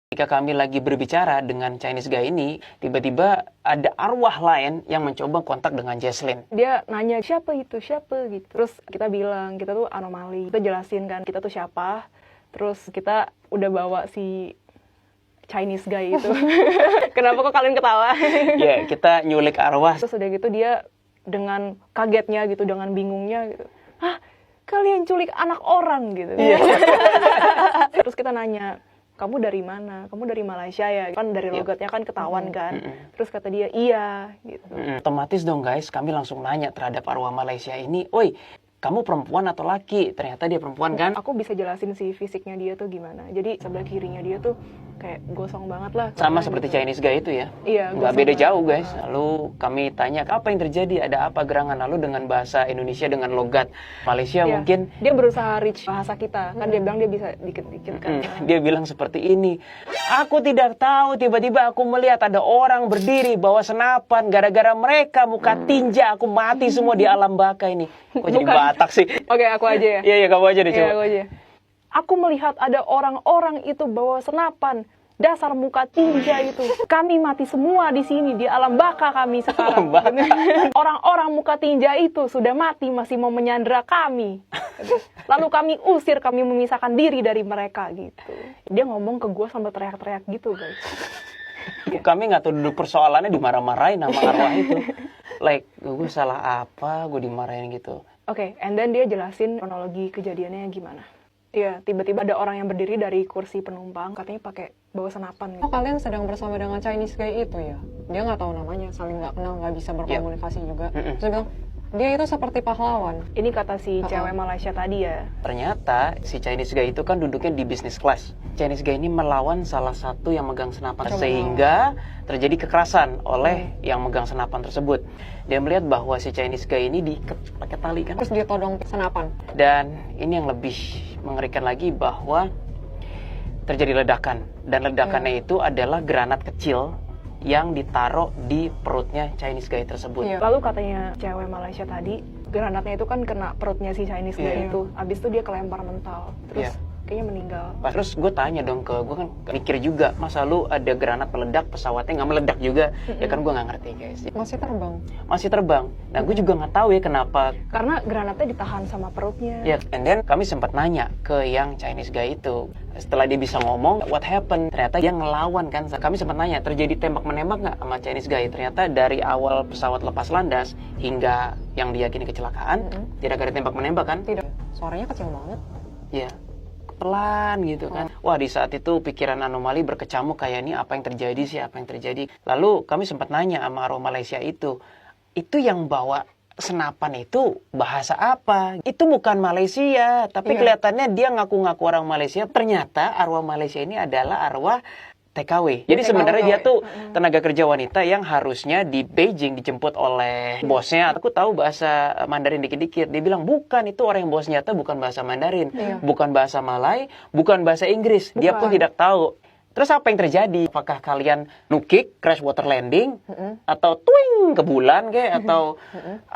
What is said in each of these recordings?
Ketika kami lagi berbicara dengan Chinese guy ini, tiba-tiba ada arwah lain yang mencoba kontak dengan Jesslyn. Dia nanya, siapa itu, siapa gitu. Terus kita bilang, kita tuh anomali. Kita jelasin kan, kita tuh siapa. Terus kita udah bawa si Chinese guy itu. Kenapa kok kalian ketawa? Ya, kita nyulik arwah. Terus udah gitu dia dengan kagetnya gitu, dengan bingungnya gitu. Hah, kalian culik anak orang gitu. Terus kita nanya, kamu dari mana? Kamu dari Malaysia ya? Kan dari logatnya kan ketahuan kan. Terus kata dia, iya gitu. Otomatis dong guys, kami langsung nanya terhadap arwah Malaysia ini, "Oi, kamu perempuan atau laki?" Ternyata dia perempuan kan? Aku bisa jelasin si fisiknya dia tuh gimana. Jadi sebelah kirinya dia tuh kayak gosong banget lah. Sama seperti gitu. Chinese guy itu ya? Iya. Nggak beda jauh guys. Lalu kami tanya, apa yang terjadi? Ada apa gerangan? Lalu dengan bahasa Indonesia, dengan logat Malaysia mungkin. Dia berusaha reach bahasa kita. Kan dia bilang dia bisa dikit-dikit kan. Dia bilang seperti ini, aku tidak tahu, tiba-tiba aku melihat ada orang berdiri bawa senapan. Gara-gara mereka muka tinja, aku mati semua di alam baka ini. Kok jadi Batak sih? Oke, aku aja ya. Iya, kamu aja deh coba. Iya, aku aja. Aku melihat ada orang-orang itu bawa senapan. Dasar muka tinja itu. Kami mati semua di sini, di alam baka kami sekarang. Orang-orang muka tinja itu sudah mati, masih mau menyandera kami. Lalu kami usir, kami memisahkan diri dari mereka gitu. Dia ngomong ke gue sambil teriak-teriak gitu guys. Kami nggak tahu duduk persoalannya dimarah-marahin sama arwah itu. Like, gue salah apa, gue dimarahin gitu. Oke, and then dia jelasin kronologi kejadiannya gimana. Iya, tiba-tiba ada orang yang berdiri dari kursi penumpang, katanya pakai bawa senapan. Oh, kalian sedang bersama dengan Chinese guy itu ya? Dia nggak tahu namanya, saling nggak kenal, nggak bisa berkomunikasi juga. Terus dia bilang, dia itu seperti pahlawan. Ini kata si cewek Malaysia tadi ya. Ternyata si Chinese guy itu kan duduknya di business class. Chinese guy ini melawan salah satu yang megang senapan sehingga terjadi kekerasan oleh yang megang senapan tersebut. Dia melihat bahwa si Chinese guy ini diikat pakai tali kan. Terus dia todong senapan. Dan ini yang lebih mengerikan lagi bahwa terjadi ledakan. Dan ledakannya itu adalah granat kecil yang ditaruh di perutnya Chinese guy tersebut. Lalu katanya cewek Malaysia tadi, granatnya itu kan kena perutnya si Chinese guy itu. Abis itu dia kelempar mental. Terus kayaknya meninggal. Terus gue tanya dong gue kan mikir juga, masa lu ada granat meledak, pesawatnya nggak meledak juga? Ya kan gue nggak ngerti guys. Masih terbang. Masih terbang. Nah gue juga nggak tahu ya kenapa. Karena granatnya ditahan sama perutnya. Ya, and then kami sempat nanya ke yang Chinese guy itu. Setelah dia bisa ngomong, what happened? Ternyata dia ngelawan kan. Kami sempat nanya, terjadi tembak-menembak nggak sama Chinese guy? Ternyata dari awal pesawat lepas landas hingga yang diyakini kecelakaan, tidak ada tembak-menembak kan? Tidak. Suaranya kecil banget. Iya. Pelan gitu kan. Wah, di saat itu pikiran anomali berkecamuk kayak ini apa yang terjadi sih, apa yang terjadi. Lalu kami sempat nanya sama arwah Malaysia itu yang bawa senapan itu bahasa apa? Itu bukan Malaysia, tapi kelihatannya dia ngaku-ngaku orang Malaysia. Ternyata arwah Malaysia ini adalah arwah TKW. Jadi sebenarnya dia tuh tenaga kerja wanita yang harusnya di Beijing dijemput oleh bosnya. Aku tahu bahasa Mandarin dikit-dikit. Dia bilang, bukan, itu orang yang bosnya tuh bukan bahasa Mandarin. Bukan bahasa Malay, bukan bahasa Inggris. Dia pun tidak tahu. Terus apa yang terjadi? Apakah kalian nukik, crash water landing, atau twing ke bulan kayak, atau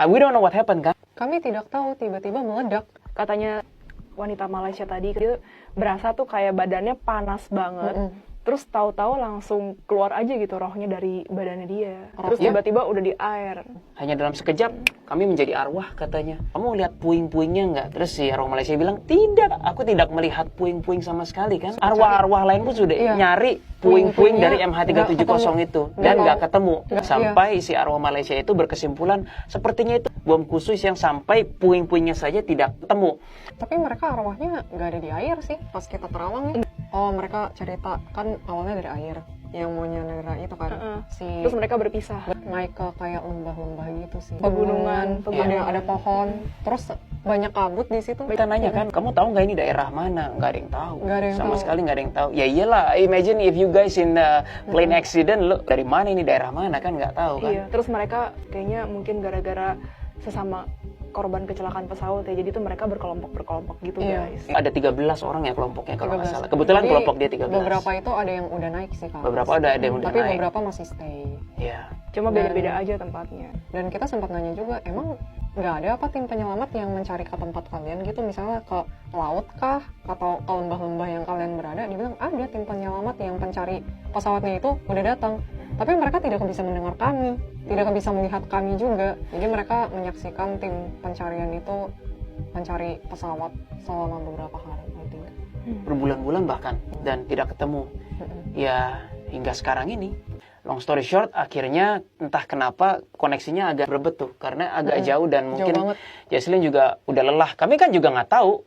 we don't know what happened kan? Kami tidak tahu, tiba-tiba meledak. Katanya wanita Malaysia tadi, dia berasa tuh kayak badannya panas banget. Terus tahu-tahu langsung keluar aja gitu rohnya dari badannya dia. Terus tiba-tiba udah di air. Hanya dalam sekejap kami menjadi arwah katanya. Kamu lihat puing-puingnya nggak? Terus si arwah Malaysia bilang, tidak, aku tidak melihat puing-puing sama sekali kan. Arwah-arwah lain pun sudah nyari puing-puing dari MH370 itu. Dan nggak ketemu. Sampai si arwah Malaysia itu berkesimpulan, sepertinya itu bom khusus yang sampai puing-puingnya saja tidak ketemu. Tapi mereka arwahnya nggak ada di air sih pas kita terawang ya. Oh, mereka cerita kan awalnya dari air yang mau nyandera itu kan. Terus mereka berpisah. Naik ke kayak lembah-lembah gitu sih. Pegunungan. Ada pohon. Terus banyak kabut di situ. Kita nanya kan, kamu tahu nggak ini daerah mana? Nggak ada yang tahu. Nggak ada yang sama tahu. sekali nggak ada yang tahu. Ya iyalah, imagine if you guys in the plane accident, lo dari mana ini daerah mana kan nggak tahu kan? Iya. Terus mereka kayaknya mungkin gara-gara sesama korban kecelakaan pesawat ya, jadi tuh mereka berkelompok gitu guys. Ada 13 orang ya kelompoknya kalau nggak salah. Kebetulan Jadi, kelompok dia 13. Beberapa itu ada yang udah naik sih kalau. Beberapa ada yang udah tapi naik. beberapa masih stay. Iya. Cuma beda-beda aja tempatnya. Dan kita sempat nanya juga, emang nggak ada apa tim penyelamat yang mencari ke tempat kalian gitu, misalnya ke laut kah atau ke lembah-lembah yang kalian berada? Dia bilang ada tim penyelamat yang pencari pesawatnya itu udah datang, tapi mereka tidak bisa mendengar kami, tidak bisa melihat kami juga. Jadi mereka menyaksikan tim pencarian itu mencari pesawat selama beberapa hari, I think. Berbulan-bulan bahkan, dan tidak ketemu. Ya hingga sekarang ini. Long story short, akhirnya entah kenapa koneksinya agak berebet tuh, karena agak jauh dan mungkin banget. Jaslyn juga udah lelah. Kami kan juga nggak tahu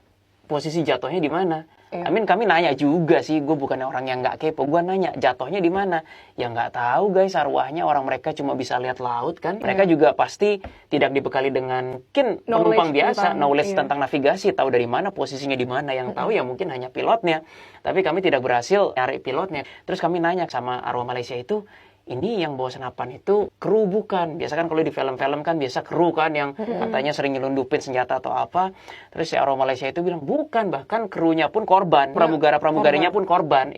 posisi jatuhnya di mana. Iya. Kami nanya juga sih, gue bukannya orang yang nggak kepo, gue nanya jatuhnya di mana. Ya nggak tahu guys, arwahnya orang mereka cuma bisa lihat laut kan. Mereka juga pasti tidak dibekali dengan mungkin penumpang biasa, knowledge tentang navigasi, tahu dari mana posisinya di mana. Yang tahu ya mungkin hanya pilotnya. Tapi kami tidak berhasil nyari pilotnya. Terus kami nanya sama arwah Malaysia itu, ini yang bawa senapan itu kru bukan? Biasa kan kalau di film-film kan biasa kru kan yang katanya sering nyelundupin senjata atau apa. Terus si arwah Malaysia itu bilang bukan, bahkan krunya pun korban, pramugara-pramugarinya pun korban.